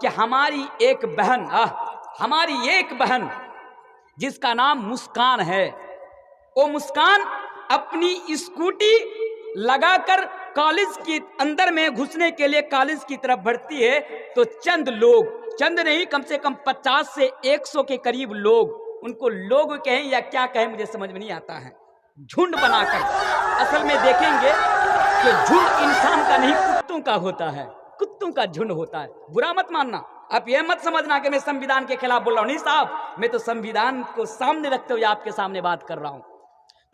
कि हमारी एक बहन जिसका नाम मुस्कान है, वो मुस्कान अपनी स्कूटी लगाकर कॉलेज के अंदर में घुसने के लिए कॉलेज की तरफ बढ़ती है, तो चंद नहीं कम से कम 50 से 100 के करीब लोग, उनको लोग कहें या क्या कहें मुझे समझ में नहीं आता है, झुंड बनाकर, असल में देखेंगे कि झुंड इंसान का नहीं कुत्तों का होता है, कुत्तों का झुंड होता है। बुरा मत मानना, आप यह मत समझना कि मैं संविधान के खिलाफ बोल रहा हूं, नहीं साहब, मैं तो संविधान को सामने रखते हुए आपके सामने बात कर रहा हूं।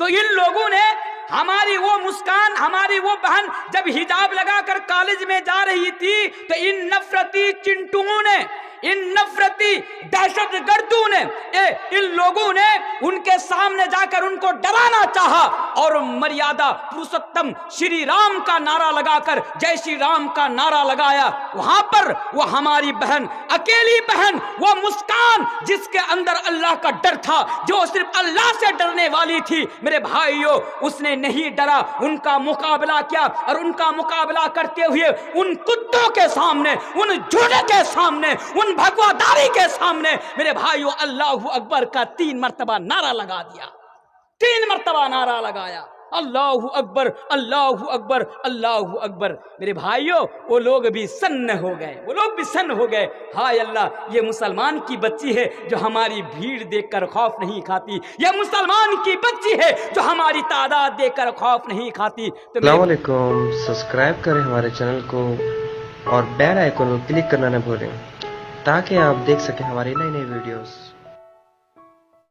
तो इन लोगों ने हमारी वो मुस्कान, हमारी वो बहन जब हिजाब लगाकर कॉलेज में जा रही थी, तो इन नफरती चिंटुओं ने, इन नफरती दहशतगर्दों ने, इन लोगों ने उनके सामने जाकर उनको डराना चाहा और मर्यादा पुरुषोत्तम श्री राम का नारा लगाकर, जय श्री राम का नारा लगाया। वहां पर वो हमारी बहन, अकेली बहन, वो मुस्कान जिसके अंदर अल्लाह का डर था, जो सिर्फ अल्लाह से डरने वाली थी, मेरे भाइयों, उसने नहीं डरा, उनका मुकाबला किया और उनका मुकाबला करते हुए उन कुत्तों के सामने, उन झूठे के सामने, उन भगवादारी के सामने मेरे भाइयों अल्लाहू अकबर का 3 मर्तबा नारा लगा दिया, 3 मर्तबा नारा लगाया, अल्लाहू अकबर, अल्लाहू अकबर, अल्लाहू अकबर। मेरे भाइयों, वो लोग भी सन्न हो गए, वो लोग भी सन्न हो गए। हाय अल्लाह, ये मुसलमान की बच्ची है जो हमारी भीड़ देखकर खौफ नहीं खाती, ये मुसलमान की बच्ची है जो हमारी तादाद देखकर खौफ नहीं खाती। तो अस्सलाम वालेकुम, सब्सक्राइब करें हमारे चैनल को और बेल आइकन को क्लिक करना न भूलें ताकि आप देख सकें हमारी नई वीडियोस।